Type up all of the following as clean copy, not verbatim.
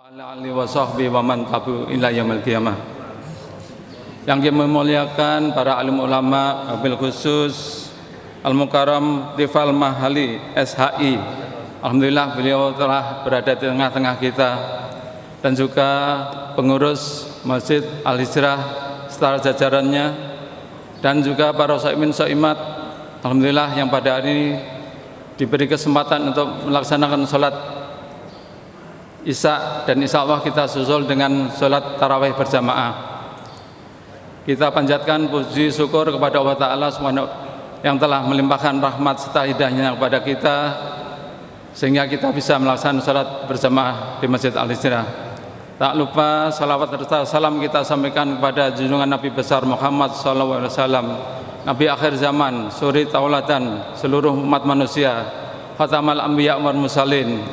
ala alihi wa sahbihi wa man tabu ila yaumil qiyamah. Yang memuliakan para alim ulama, wabil khusus Al-Mukarram Rifal Mahali SHI. Alhamdulillah beliau telah berada di tengah-tengah kita, dan juga pengurus Masjid Al-Hijrah serta jajarannya, dan juga para saimin saimat. Alhamdulillah yang pada hari ini diberi kesempatan untuk melaksanakan sholat Isya, dan insya Allah kita susul dengan sholat tarawih berjamaah. Kita panjatkan puji syukur kepada Allah Ta'ala yang telah melimpahkan rahmat serta hidayahnya kepada kita, sehingga kita bisa melaksanakan sholat berjamaah di Masjid Al-Hijrah. Tak lupa salawat serta salam kita sampaikan kepada junjungan Nabi besar Muhammad SAW, Nabi akhir zaman, suri tauladan seluruh umat manusia, khatamal anbiya wal mursalin.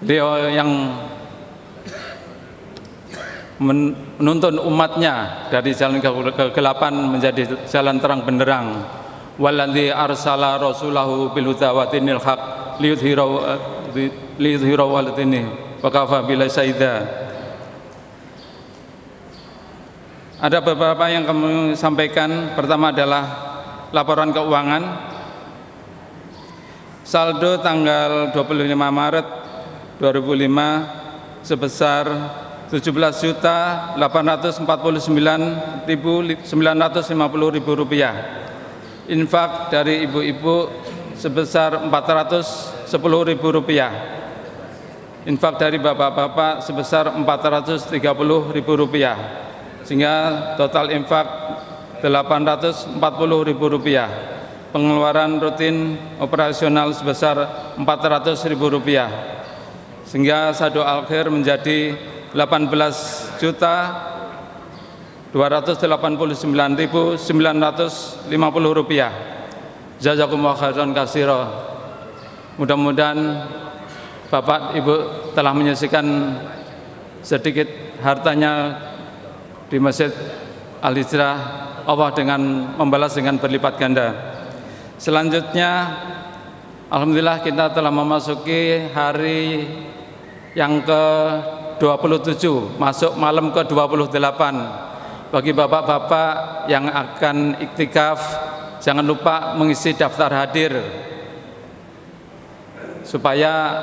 Beliau yang menuntun umatnya dari jalan kegelapan menjadi jalan terang benderang. Walladzi arsala rasulahu bil huda wa dinil haq liyudhhirahu 'ala dini wa kafa billahi syahida. Ada beberapa yang kami sampaikan. Pertama adalah laporan keuangan. Saldo tanggal 25 Maret 2005 sebesar 17.849.950 rupiah. Infak dari ibu-ibu sebesar 410.000 rupiah. Infak dari bapak-bapak sebesar 430.000 rupiah. Sehingga total infak 840.000 rupiah. Pengeluaran rutin operasional sebesar 400.000 rupiah. Sehingga saldo akhir menjadi 18.289.950 rupiah. Jazakumullah khairan katsira. Mudah-mudahan Bapak Ibu telah menyisihkan sedikit hartanya di Masjid Al-Hijrah, Allah dengan membalas dengan berlipat ganda. Selanjutnya, alhamdulillah kita telah memasuki hari yang ke-27, masuk malam ke-28. Bagi bapak-bapak yang akan iktikaf, jangan lupa mengisi daftar hadir supaya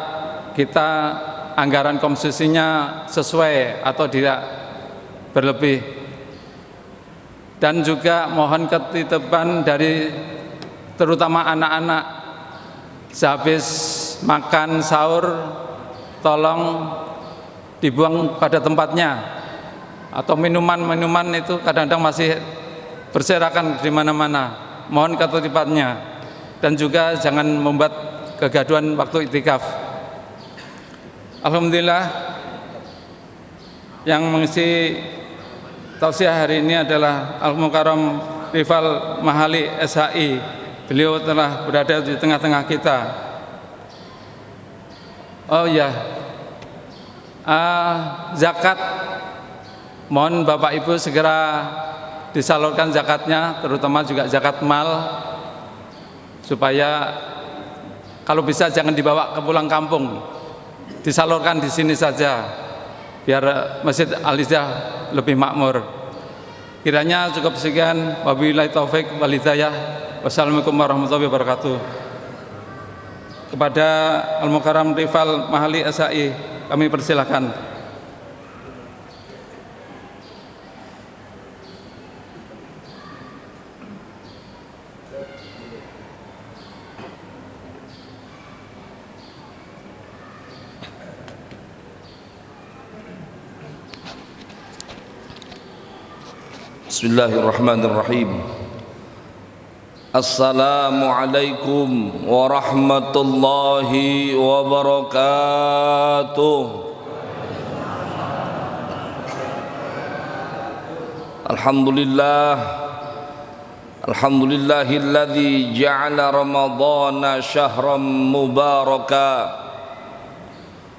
kita anggaran konsumsinya sesuai atau tidak berlebih. Dan juga mohon ketitipan dari terutama anak-anak, sehabis makan sahur tolong dibuang pada tempatnya, atau minuman-minuman itu kadang-kadang masih berserakan di mana-mana. Mohon ketertibannya, dan juga jangan membuat kegaduhan waktu iktikaf. Alhamdulillah, yang mengisi tausiah hari ini adalah Al-Mukarram Rifal Mahali SHI. Beliau telah berada di tengah-tengah kita. Oh ya, zakat, mohon Bapak Ibu segera disalurkan zakatnya, terutama juga zakat mal, supaya kalau bisa jangan dibawa ke pulang kampung, disalurkan di sini saja, biar Masjid Al-Hijrah lebih makmur. Kiranya cukup sekian. Wabillahi taufik wal hidayah. Wassalamualaikum warahmatullahi wabarakatuh. Kepada Al-Mukarram Rifal Mahali SHI kami persilahkan. Bismillahirrahmanirrahim. Assalamualaikum warahmatullahi wabarakatuh. Alhamdulillahilladzi ja'ala ramadhana syahran mubaraka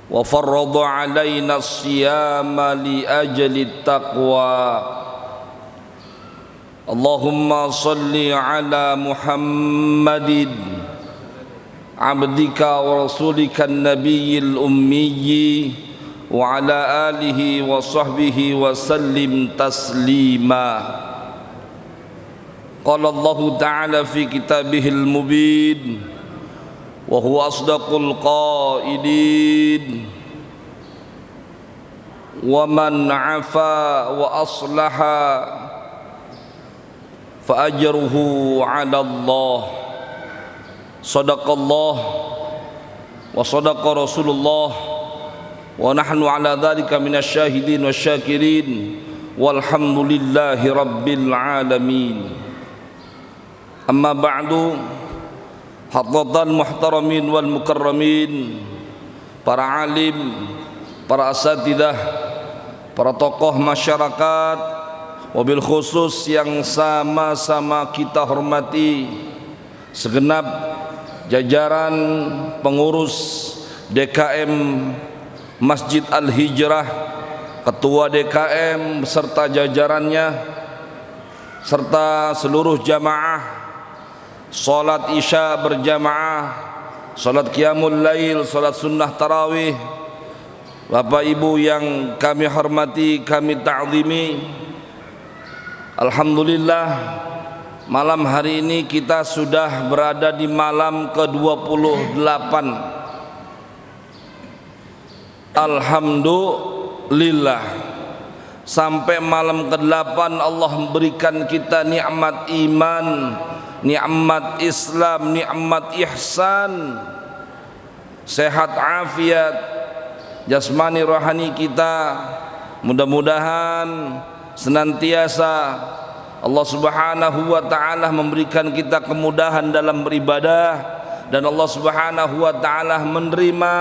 wa farrada 'alaina as-siyama li ajli taqwa. Allahumma salli ala Muhammadin عبدك ورسولك النبي الأمي وعلى آله وصحبه وسلم تسليما. قال الله تعالى في كتابه المبين وهو أصدق القائلين ومن عفا وأصلح فأجره على الله. صدق الله وصدق رسول الله ونحن على ذلك من الشاهدين والشاكرين والحمد لله رب العالمين. أما بعد Hadirin muhtaramin wal mukarramin, para alim, para asatidah, para tokoh masyarakat, wabil khusus yang sama-sama kita hormati, segenap jajaran pengurus DKM Masjid Al-Hijrah, ketua DKM beserta jajarannya, serta seluruh jamaah salat isya berjamaah, salat qiyamul lail, salat sunnah tarawih. Bapak ibu yang kami hormati, kami ta'zimi, alhamdulillah malam hari ini kita sudah berada di malam ke-28. Alhamdulillah, sampai malam ke-8 Allah memberikan kita nikmat iman, nikmat Islam, nikmat ihsan, sehat afiat jasmani rohani kita. Mudah-mudahan senantiasa Allah Subhanahu wa taala memberikan kita kemudahan dalam beribadah, dan Allah Subhanahu wa taala menerima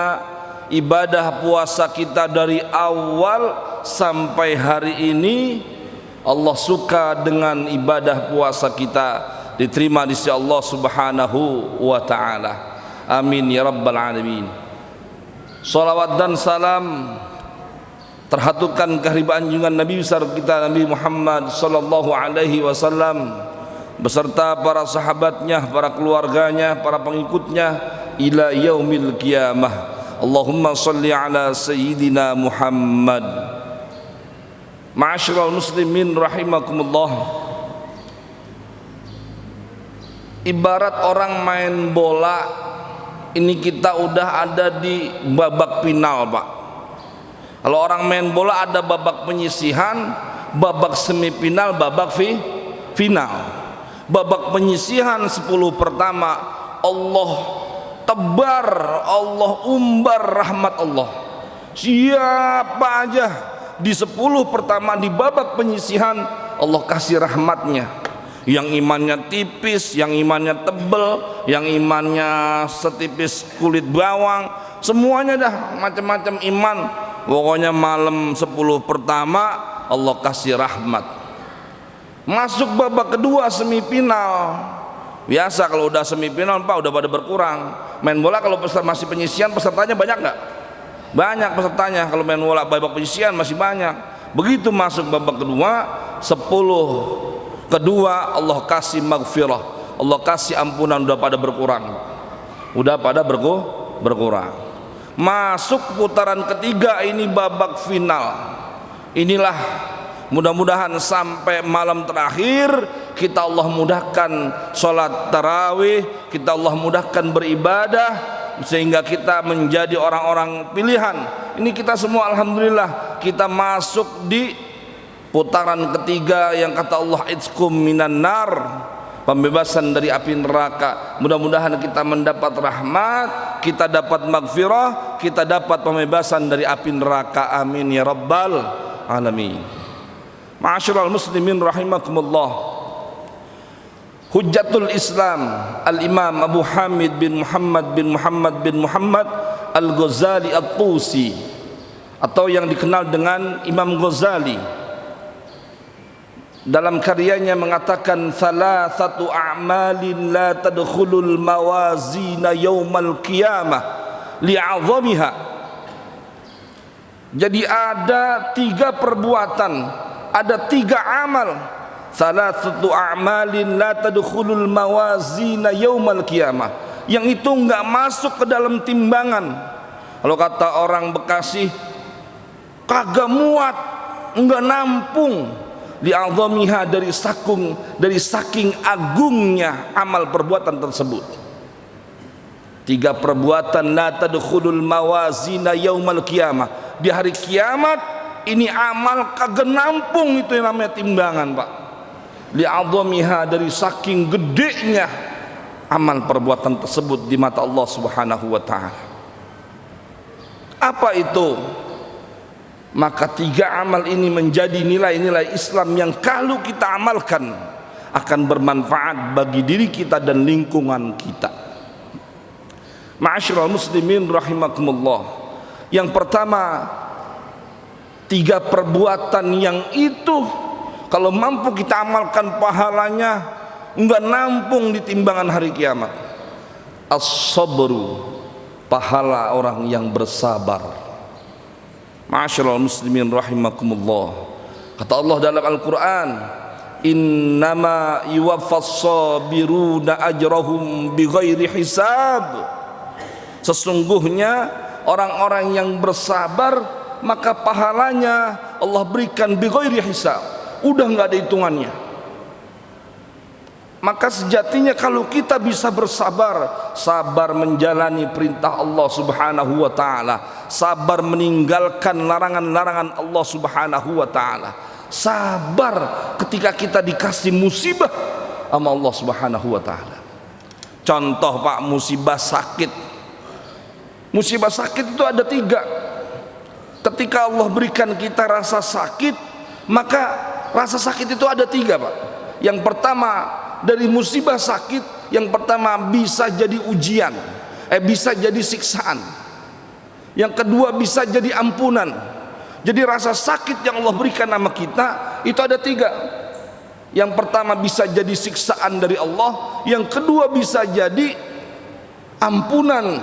ibadah puasa kita dari awal sampai hari ini. Allah suka dengan ibadah puasa kita, diterima di sisi Allah Subhanahu wa taala. Amin ya rabbal alamin. Salawat dan salam terhatukan kehadiran junjungan Nabi besar kita Nabi Muhammad sallallahu alaihi wasallam beserta para sahabatnya, para keluarganya, para pengikutnya ila yaumil qiyamah. Allahumma salli ala sayyidina Muhammad. Ma'asyiral muslimin rahimakumullah. Ibarat orang main bola, ini kita udah ada di babak final, Pak. Kalau orang main bola ada babak penyisihan, babak semifinal, babak final. Babak penyisihan 10 pertama Allah tebar, Allah umbar rahmat Allah. Siapa aja di 10 pertama di babak penyisihan Allah kasih rahmatnya. Yang imannya tipis, yang imannya tebel, yang imannya setipis kulit bawang, semuanya dah macam-macam iman. Pokoknya malam 10 pertama Allah kasih rahmat. Masuk babak kedua semifinal. Biasa kalau udah semifinal Pak udah pada berkurang. Main bola kalau masih penyisian pesertanya banyak nggak? Banyak pesertanya. Kalau main bola babak penyisian masih banyak. Begitu masuk babak kedua 10 kedua Allah kasih maghfirah, Allah kasih ampunan, udah pada berkurang, udah pada berkurang. Masuk putaran ketiga ini babak final. Inilah mudah-mudahan sampai malam terakhir kita Allah mudahkan sholat tarawih, kita Allah mudahkan beribadah sehingga kita menjadi orang-orang pilihan. Ini kita semua alhamdulillah kita masuk di putaran ketiga yang kata Allah itskum minan nar, pembebasan dari api neraka. Mudah-mudahan kita mendapat rahmat, kita dapat maghfirah, kita dapat pembebasan dari api neraka. Amin ya rabbal alamin. Ma'asyiral muslimin rahimakumullah. Hujjatul Islam Al-Imam Abu Hamid bin Muhammad Al-Ghazali At-Tusi, atau yang dikenal dengan Imam Ghazali, dalam karyanya mengatakan salasatu a'malin la tadkhulul mawazina yaumal qiyamah li'azamiha. Jadi ada 3 perbuatan, ada 3 amal, salasatu a'malin la tadkhulul mawazina yaumal qiyamah, yang itu nggak masuk ke dalam timbangan. Kalau kata orang Bekasi, kagak muat, nggak nampung, li'azamiha, dari saking agungnya amal perbuatan tersebut. 3 perbuatan la tadkhulul mawazina yaumal qiyamah. Di hari kiamat ini amal kagak nampung, itu yang namanya timbangan, Pak. Li'azamiha, dari saking gedenya amal perbuatan tersebut di mata Allah Subhanahu wa taala. Apa itu? Maka 3 amal ini menjadi nilai-nilai Islam yang kalau kita amalkan akan bermanfaat bagi diri kita dan lingkungan kita. Ma'asyiral muslimin rahimakumullah. Yang pertama, 3 perbuatan yang itu kalau mampu kita amalkan pahalanya enggak nampung di timbangan hari kiamat. As-sabru, pahala orang yang bersabar. Ma'asyiral muslimin rahimakumullah. Kata Allah dalam Al-Qur'an, innama yuwaffas sabiruna ajrahum bighairi hisab. Sesungguhnya orang-orang yang bersabar maka pahalanya Allah berikan bighairi hisab, udah nggak ada hitungannya. Maka sejatinya kalau kita bisa bersabar, sabar menjalani perintah Allah Subhanahu wa taala, sabar meninggalkan larangan-larangan Allah Subhanahu wa taala, sabar ketika kita dikasih musibah sama Allah Subhanahu wa taala. Contoh, Pak, musibah sakit. Musibah sakit itu ada 3. Ketika Allah berikan kita rasa sakit, maka rasa sakit itu ada 3, Pak. Yang pertama, dari musibah sakit, yang pertama bisa jadi ujian, bisa jadi siksaan. Yang kedua bisa jadi ampunan. Jadi rasa sakit yang Allah berikan sama kita itu ada 3. Yang pertama bisa jadi siksaan dari Allah, yang kedua bisa jadi ampunan,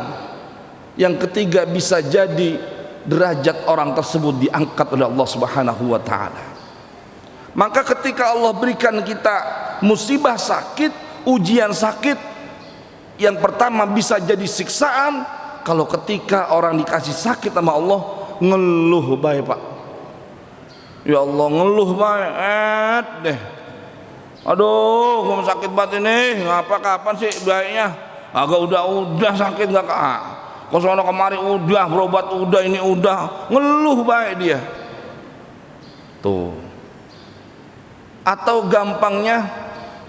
yang ketiga bisa jadi derajat orang tersebut diangkat oleh Allah Subhanahu wa taala. Maka ketika Allah berikan kita musibah sakit, ujian sakit, yang pertama bisa jadi siksaan. Kalau ketika orang dikasih sakit sama Allah, ngeluh baik, Pak. Ya Allah, ngeluh baik deh. Aduh, gue sakit banget ini. Ngapa kapan sih baiknya? Agak udah sakit nggak kak? Kau sono kemari udah berobat, udah ini udah, ngeluh baik dia. Tuh. Atau gampangnya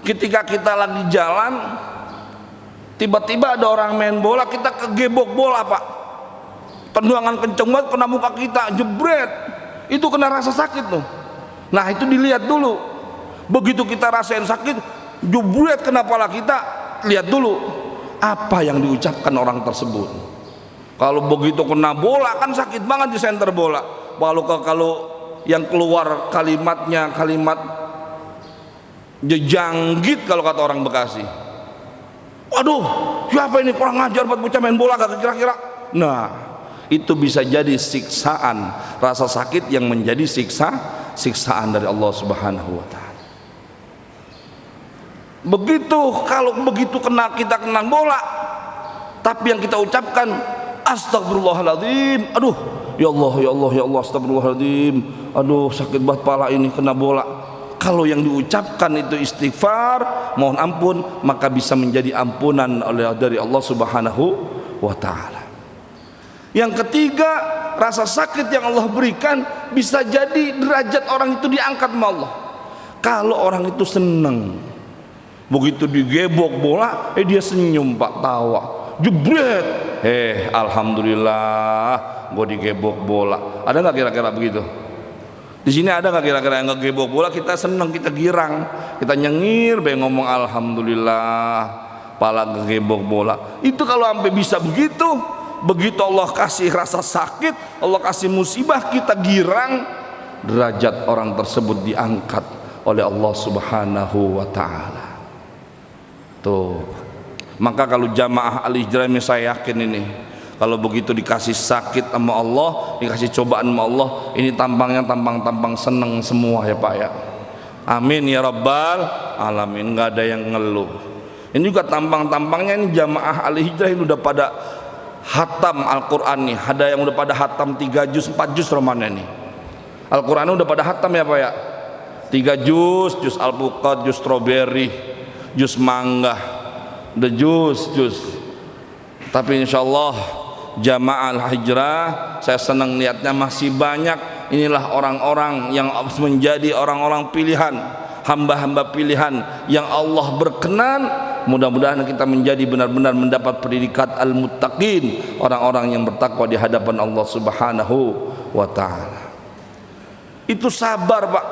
ketika kita lagi jalan, tiba-tiba ada orang main bola, kita kegebok bola, Pak. Tendangan kenceng banget kena muka kita, jebret. Itu kena rasa sakit tuh. Nah, itu dilihat dulu. Begitu kita rasain sakit, jebret kena kepala kita, lihat dulu apa yang diucapkan orang tersebut. Kalau begitu kena bola kan sakit banget di senter bola. Kalau yang keluar kalimatnya kalimat jejanggit kalau kata orang Bekasi. Waduh, siapa ini kurang ajar buat bocah main bola gak kira-kira. Nah, itu bisa jadi siksaan, rasa sakit yang menjadi siksaan dari Allah Subhanahu wa taala. Begitu kalau begitu kita kena bola, tapi yang kita ucapkan astagfirullahaladzim. Aduh, ya Allah, astagfirullahaladzim. Aduh, sakit banget pala ini kena bola. Kalau yang diucapkan itu istighfar, mohon ampun, maka bisa menjadi ampunan dari Allah Subhanahu wa taala. Yang ketiga, rasa sakit yang Allah berikan bisa jadi derajat orang itu diangkat sama Allah. Kalau orang itu senang, begitu digebok bola, dia senyum, Pak, tawa, jebret, alhamdulillah, gue digebok bola. Ada nggak kira-kira begitu? Di sini ada nggak kira-kira yang ngegebok bola kita senang, kita girang, kita nyengir, ngomong alhamdulillah, pala ngegebok bola. Itu kalau sampai bisa begitu, begitu Allah kasih rasa sakit, Allah kasih musibah, kita girang, derajat orang tersebut diangkat oleh Allah Subhanahu wa taala. Tuh. Maka kalau jamaah Al-Hijrah ini saya yakin ini, kalau begitu dikasih sakit sama Allah, dikasih cobaan sama Allah, ini tampangnya tampang seneng semua ya Pak ya. Amin ya Rabbal Alamin. Nggak ada yang ngeluh. Ini juga tampang-tampangnya ini jamaah ahli hijrah ini udah pada hatam Al-Quran nih. Ada yang udah pada hatam 3 juz 4 juz romannya nih. Al-Quran udah pada hatam ya Pak ya. 3 juz, juz alpukat, juz strawberry, juz mangga, udah juz. Tapi insyaallah jamaah al-hijrah saya senang lihatnya masih banyak. Inilah orang-orang yang menjadi orang-orang pilihan, hamba-hamba pilihan yang Allah berkenan. Mudah-mudahan kita menjadi benar-benar mendapat predikat al-muttaqin, orang-orang yang bertakwa di hadapan Allah Subhanahu wa taala. Itu sabar Pak.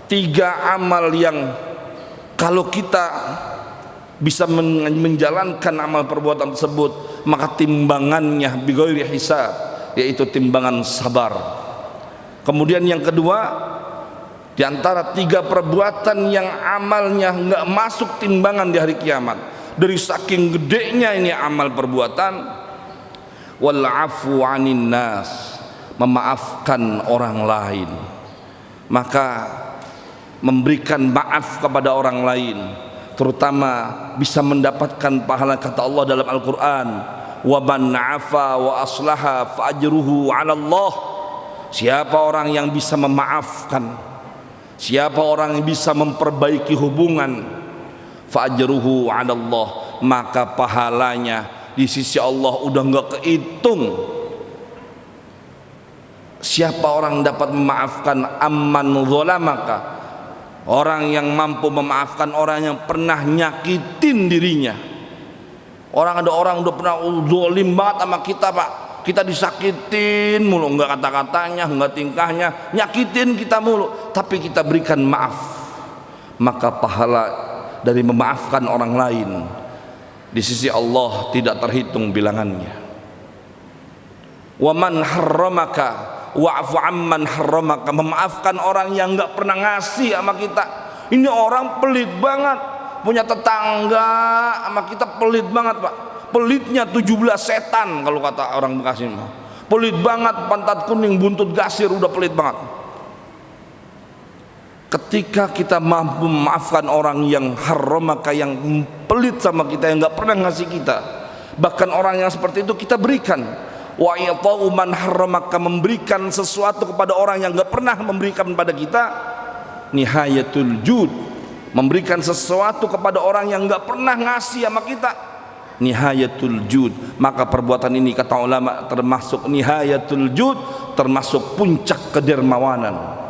3 amal yang kalau kita bisa menjalankan amal perbuatan tersebut, maka timbangannya bighairi hisab, yaitu timbangan sabar. Kemudian yang kedua, di antara 3 perbuatan yang amalnya enggak masuk timbangan di hari kiamat, dari saking gedenya ini amal perbuatan, wal afu 'anin nas, memaafkan orang lain. Maka memberikan maaf kepada orang lain terutama bisa mendapatkan pahala kata Allah dalam Al-Qur'an, wa man 'afa wa aslaha fa ajruhu 'ala Allah. Siapa orang yang bisa memaafkan, siapa orang yang bisa memperbaiki hubungan, fa ajruhu 'ala Allah, maka pahalanya di sisi Allah udah enggak kehitung. Siapa orang dapat memaafkan amman zalamaka, orang yang mampu memaafkan orang yang pernah nyakitin dirinya. Ada orang udah pernah zalim banget sama kita Pak, kita disakitin mulu, enggak kata-katanya, enggak tingkahnya, nyakitin kita mulu, tapi kita berikan maaf, maka pahala dari memaafkan orang lain di sisi Allah tidak terhitung bilangannya. Wa man harramaka wa'fu amman harramaka, memaafkan orang yang enggak pernah ngasih sama kita. Ini orang pelit banget, punya tetangga sama kita pelit banget Pak. Pelitnya 17 setan kalau kata orang Bekasi. Pelit banget, pantat kuning, buntut gasir, udah pelit banget. Ketika kita mampu memaafkan orang yang harramaka, yang pelit sama kita, yang enggak pernah ngasih kita, bahkan orang yang seperti itu kita berikan. Wa yata'u man harramaka, memberikan sesuatu kepada orang yang enggak pernah memberikan kepada kita, nihayatul jud, memberikan sesuatu kepada orang yang enggak pernah ngasih sama kita, nihayatul jud. Maka perbuatan ini kata ulama termasuk nihayatul jud, termasuk puncak kedermawanan.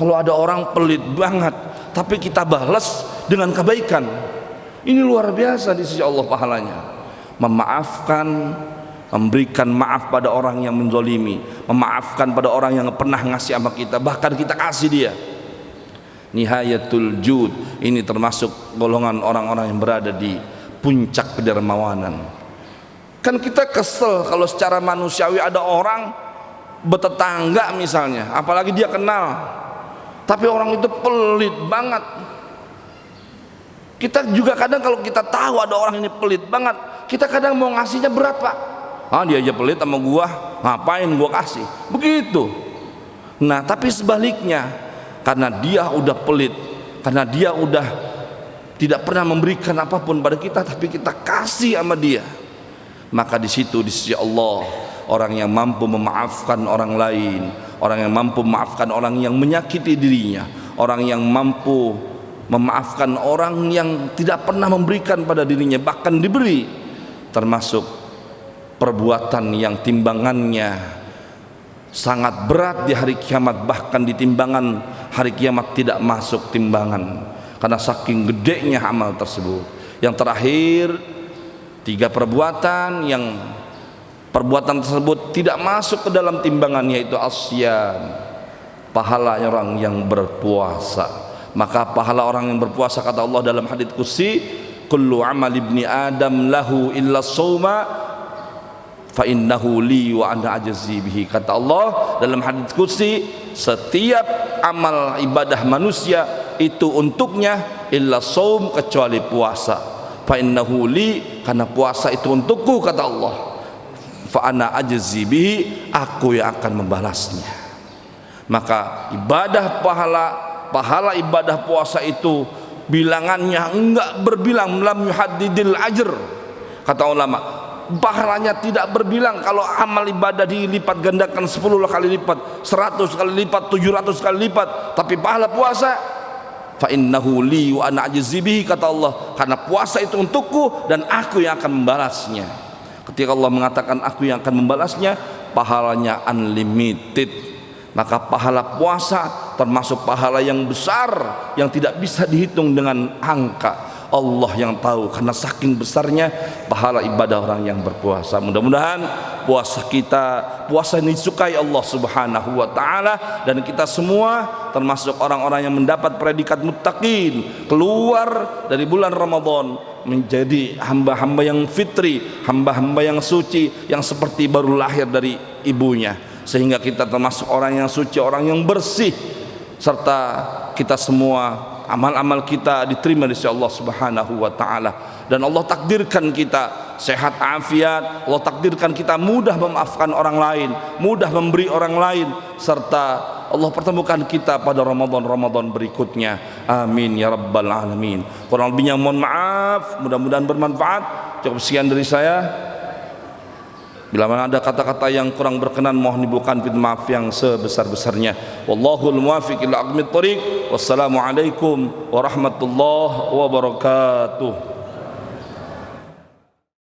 Kalau ada orang pelit banget tapi kita balas dengan kebaikan, ini luar biasa di sisi Allah pahalanya. Memaafkan, memberikan maaf pada orang yang menzalimi, memaafkan pada orang yang pernah ngasih sama kita, bahkan kita kasih dia, nihayatul jud. Ini termasuk golongan orang-orang yang berada di puncak kedermawanan. Kan kita kesel kalau secara manusiawi ada orang bertetangga misalnya, apalagi dia kenal, tapi orang itu pelit banget. Kita juga kadang kalau kita tahu ada orang ini pelit banget, kita kadang mau ngasihnya berat Pak. Dia aja pelit sama gua, ngapain gua kasih, begitu. Nah tapi sebaliknya, karena dia udah pelit, karena dia udah tidak pernah memberikan apapun pada kita, tapi kita kasih sama dia, maka di situ di sisi Allah, orang yang mampu memaafkan orang lain, orang yang mampu memaafkan orang yang menyakiti dirinya, orang yang mampu memaafkan orang yang tidak pernah memberikan pada dirinya, bahkan diberi, termasuk perbuatan yang timbangannya sangat berat di hari kiamat, bahkan di timbangan hari kiamat tidak masuk timbangan karena saking gedenya amal tersebut. Yang terakhir 3 perbuatan yang perbuatan tersebut tidak masuk ke dalam timbangan, yaitu asyam, pahala orang yang berpuasa. Maka pahala orang yang berpuasa kata Allah dalam hadits qudsi, kullu amal ibni adam lahu illa shauma fa innahu li wa ana ajzi bihi. Kata Allah dalam hadits qudsi, setiap amal ibadah manusia itu untuknya, illa shaum, kecuali puasa. Fa innahu li, karena puasa itu untukku kata Allah, fa ana ajzi bihi, aku yang akan membalasnya. Maka ibadah pahala ibadah puasa itu bilangannya enggak berbilang, lam yuhaddidil ajr, kata ulama, pahalanya tidak berbilang. Kalau amal ibadah dilipat gandakan 10 kali lipat, 100 kali lipat, 700 kali lipat, tapi pahala puasa, fa innahu li wa ana ajzi bihi, kata Allah, karena puasa itu untukku dan aku yang akan membalasnya. Ketika Allah mengatakan aku yang akan membalasnya, pahalanya unlimited. Maka pahala puasa termasuk pahala yang besar yang tidak bisa dihitung dengan angka. Allah yang tahu, karena saking besarnya pahala ibadah orang yang berpuasa. Mudah-mudahan puasa ini disukai Allah Subhanahu wa taala, dan kita semua termasuk orang-orang yang mendapat predikat muttaqin, keluar dari bulan Ramadan menjadi hamba-hamba yang fitri, hamba-hamba yang suci, yang seperti baru lahir dari ibunya, sehingga kita termasuk orang yang suci, orang yang bersih, serta kita semua amal-amal kita diterima di sisi Allah Subhanahu wa taala. Dan Allah takdirkan kita sehat afiat, Allah takdirkan kita mudah memaafkan orang lain, mudah memberi orang lain, serta Allah pertemukan kita pada Ramadan berikutnya. Amin ya rabbal alamin. Kurang lebihnya mohon maaf, mudah-mudahan bermanfaat. Cukup sekian dari saya. Bila mana ada kata-kata yang kurang berkenan, mohon dibukakan pintu maaf yang sebesar-besarnya. Wallahul muwaffiq ila aqwamit thoriq. Wassalamualaikum warahmatullahi wabarakatuh.